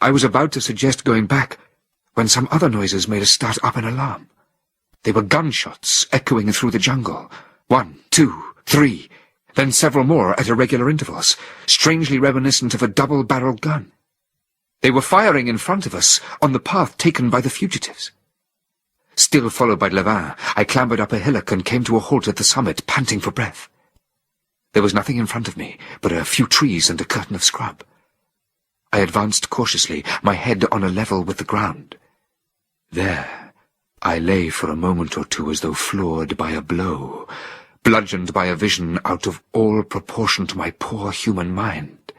I was about to suggest going back, when some other noises made us start up in alarm. They were gunshots echoing through the jungle. 1, 2, 3, then several more at irregular intervals, strangely reminiscent of a double-barreled gun. They were firing in front of us, on the path taken by the fugitives. Still followed by Levin, I clambered up a hillock and came to a halt at the summit, panting for breath. There was nothing in front of me but a few trees and a curtain of scrub. I advanced cautiously, my head on a level with the ground. There, I lay for a moment or two as though floored by a blow, bludgeoned by a vision out of all proportion to my poor human mind.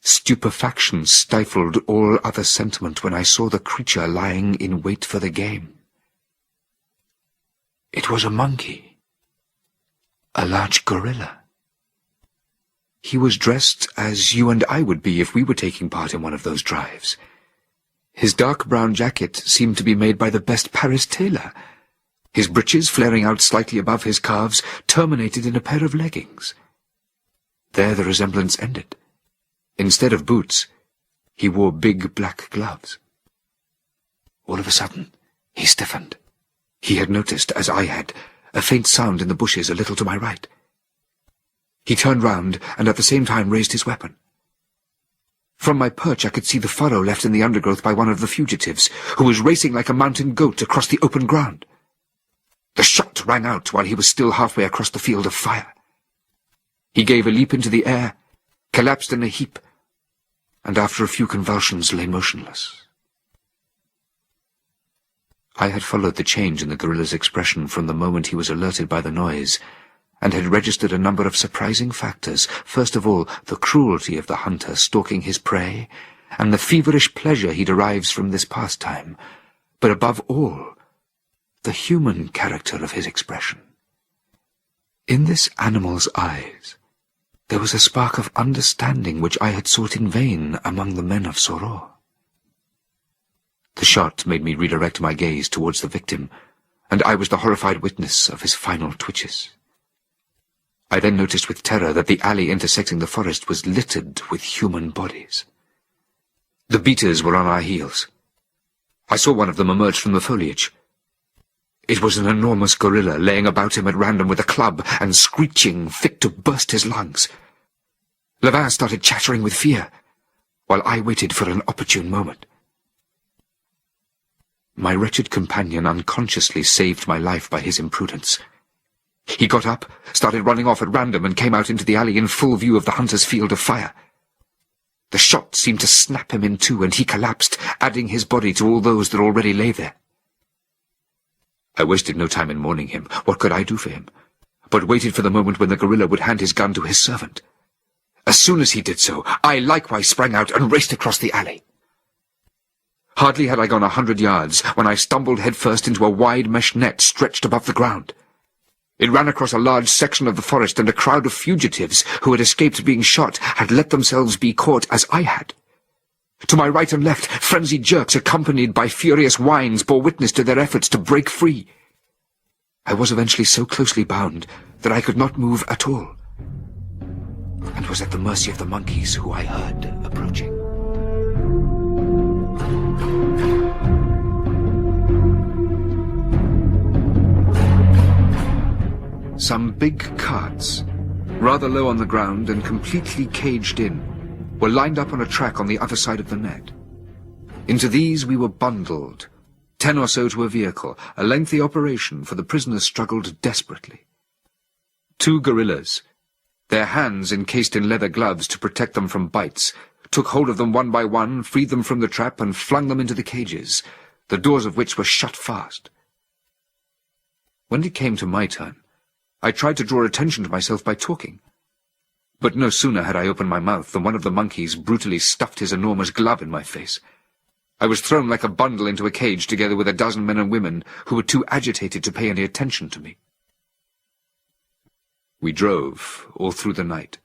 Stupefaction stifled all other sentiment when I saw the creature lying in wait for the game. It was a monkey, a large gorilla. He was dressed as you and I would be if we were taking part in one of those drives. His dark brown jacket seemed to be made by the best Paris tailor. His breeches, flaring out slightly above his calves, terminated in a pair of leggings. There the resemblance ended. Instead of boots, he wore big black gloves. All of a sudden, he stiffened. He had noticed, as I had, a faint sound in the bushes a little to my right. He turned round and at the same time raised his weapon. From my perch I could see the furrow left in the undergrowth by one of the fugitives, who was racing like a mountain goat across the open ground. The shot rang out while he was still halfway across the field of fire. He gave a leap into the air, collapsed in a heap, and after a few convulsions lay motionless. I had followed the change in the gorilla's expression from the moment he was alerted by the noise, and had registered a number of surprising factors. First of all, the cruelty of the hunter stalking his prey, and the feverish pleasure he derives from this pastime, but above all, the human character of his expression. In this animal's eyes, there was a spark of understanding which I had sought in vain among the men of Soro. The shot made me redirect my gaze towards the victim, and I was the horrified witness of his final twitches. I then noticed with terror that the alley intersecting the forest was littered with human bodies. The beaters were on our heels. I saw one of them emerge from the foliage. It was an enormous gorilla laying about him at random with a club and screeching fit to burst his lungs. Levin started chattering with fear, while I waited for an opportune moment. My wretched companion unconsciously saved my life by his imprudence. He got up, started running off at random, and came out into the alley in full view of the hunter's field of fire. The shot seemed to snap him in two, and he collapsed, adding his body to all those that already lay there. I wasted no time in mourning him. What could I do for him? But waited for the moment when the gorilla would hand his gun to his servant. As soon as he did so, I likewise sprang out and raced across the alley. Hardly had I gone 100 yards when I stumbled headfirst into a wide mesh net stretched above the ground. It ran across a large section of the forest, and a crowd of fugitives who had escaped being shot had let themselves be caught as I had. To my right and left, frenzied jerks accompanied by furious whines bore witness to their efforts to break free. I was eventually so closely bound that I could not move at all, and was at the mercy of the monkeys who I heard approaching. Some big carts, rather low on the ground and completely caged in, were lined up on a track on the other side of the net. Into these we were bundled, 10 or so to a vehicle, a lengthy operation, for the prisoners struggled desperately. 2 gorillas, their hands encased in leather gloves to protect them from bites, took hold of them one by one, freed them from the trap, and flung them into the cages, the doors of which were shut fast. When it came to my turn, I tried to draw attention to myself by talking. But no sooner had I opened my mouth than one of the monkeys brutally stuffed his enormous glove in my face. I was thrown like a bundle into a cage together with a dozen men and women who were too agitated to pay any attention to me. We drove all through the night.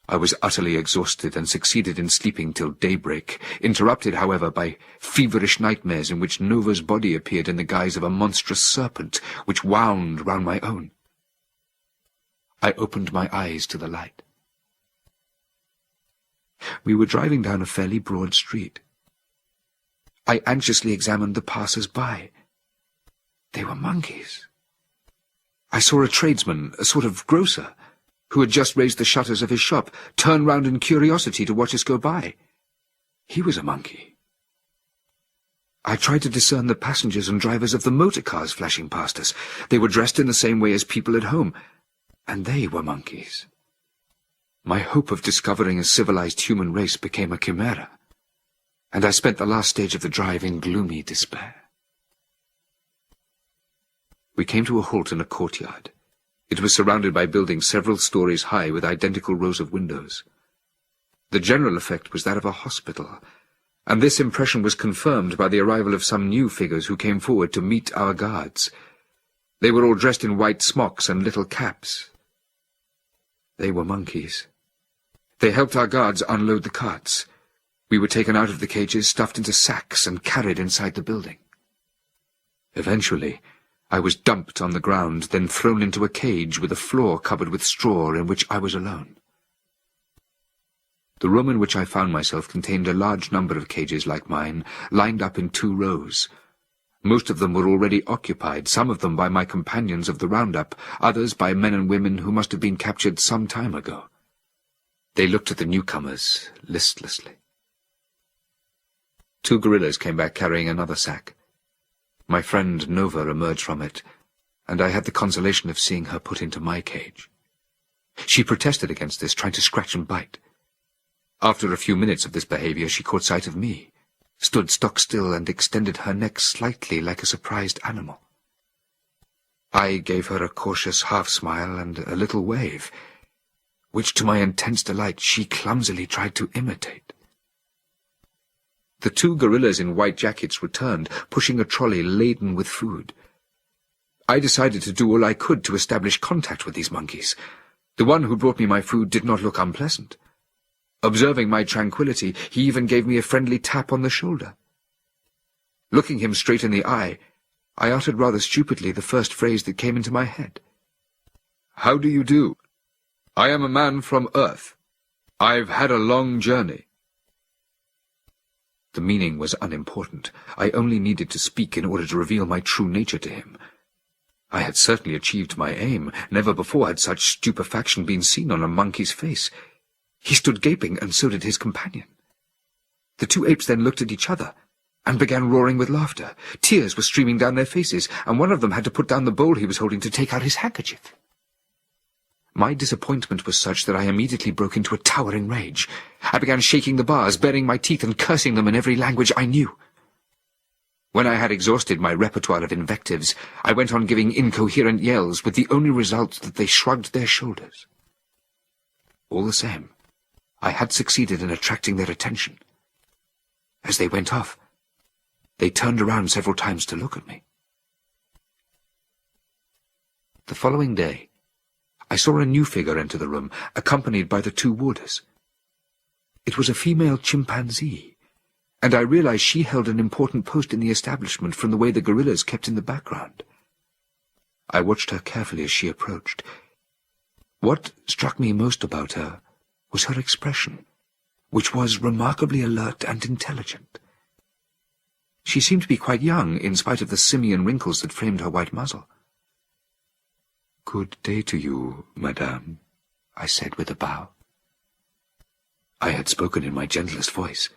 I was utterly exhausted and succeeded in sleeping till daybreak, interrupted, however, by feverish nightmares in which Nova's body appeared in the guise of a monstrous serpent which wound round my own. I opened my eyes to the light. We were driving down a fairly broad street. I anxiously examined the passers-by. They were monkeys. I saw a tradesman, a sort of grocer, who had just raised the shutters of his shop, turn round in curiosity to watch us go by. He was a monkey. I tried to discern the passengers and drivers of the motor cars flashing past us. They were dressed in the same way as people at home, and they were monkeys. My hope of discovering a civilized human race became a chimera, and I spent the last stage of the drive in gloomy despair. We came to a halt in a courtyard. It was surrounded by buildings several stories high with identical rows of windows. The general effect was that of a hospital, and this impression was confirmed by the arrival of some new figures who came forward to meet our guards. They were all dressed in white smocks and little caps. They were monkeys. They helped our guards unload the carts. We were taken out of the cages, stuffed into sacks, and carried inside the building. Eventually, I was dumped on the ground, then thrown into a cage with a floor covered with straw in which I was alone. The room in which I found myself contained a large number of cages like mine, lined up in 2 rows. Most of them were already occupied, some of them by my companions of the roundup, others by men and women who must have been captured some time ago. They looked at the newcomers listlessly. 2 gorillas came back carrying another sack. My friend Nova emerged from it, and I had the consolation of seeing her put into my cage. She protested against this, trying to scratch and bite. After a few minutes of this behavior, she caught sight of me, stood stock still, and extended her neck slightly like a surprised animal. I gave her a cautious half-smile and a little wave, which to my intense delight she clumsily tried to imitate. The 2 gorillas in white jackets returned, pushing a trolley laden with food. I decided to do all I could to establish contact with these monkeys. The one who brought me my food did not look unpleasant. Observing my tranquility, he even gave me a friendly tap on the shoulder. Looking him straight in the eye, I uttered rather stupidly the first phrase that came into my head. "How do you do? I am a man from Earth. I've had a long journey." The meaning was unimportant. I only needed to speak in order to reveal my true nature to him. I had certainly achieved my aim. Never before had such stupefaction been seen on a monkey's face. He stood gaping, and so did his companion. The 2 apes then looked at each other, and began roaring with laughter. Tears were streaming down their faces, and one of them had to put down the bowl he was holding to take out his handkerchief. My disappointment was such that I immediately broke into a towering rage. I began shaking the bars, baring my teeth, and cursing them in every language I knew. When I had exhausted my repertoire of invectives, I went on giving incoherent yells, with the only result that they shrugged their shoulders. All the same, I had succeeded in attracting their attention. As they went off, they turned around several times to look at me. The following day, I saw a new figure enter the room, accompanied by the 2 warders. It was a female chimpanzee, and I realized she held an important post in the establishment from the way the gorillas kept in the background. I watched her carefully as she approached. What struck me most about her was her expression, which was remarkably alert and intelligent. She seemed to be quite young, in spite of the simian wrinkles that framed her white muzzle. "Good day to you, madame," I said with a bow. I had spoken in my gentlest voice.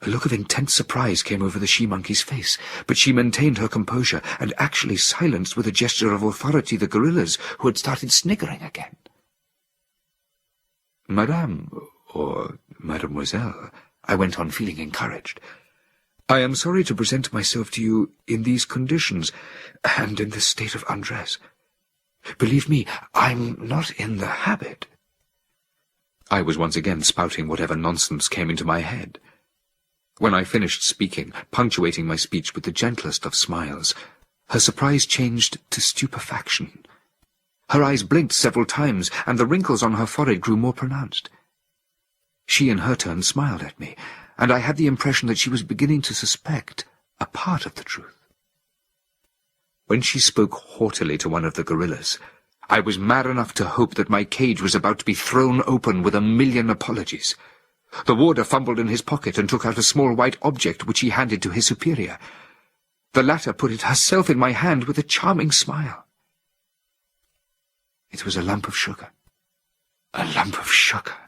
A look of intense surprise came over the she-monkey's face, but she maintained her composure and actually silenced with a gesture of authority the gorillas, who had started sniggering again. "Madame, or mademoiselle," I went on, feeling encouraged, "I am sorry to present myself to you in these conditions, and in this state of undress. Believe me, I'm not in the habit." I was once again spouting whatever nonsense came into my head. When I finished speaking, punctuating my speech with the gentlest of smiles, her surprise changed to stupefaction. Her eyes blinked several times, and the wrinkles on her forehead grew more pronounced. She in her turn smiled at me, and I had the impression that she was beginning to suspect a part of the truth. When she spoke haughtily to one of the gorillas, I was mad enough to hope that my cage was about to be thrown open with 1,000,000 apologies. The warder fumbled in his pocket and took out a small white object which he handed to his superior. The latter put it herself in my hand with a charming smile. It was a lump of sugar. A lump of sugar.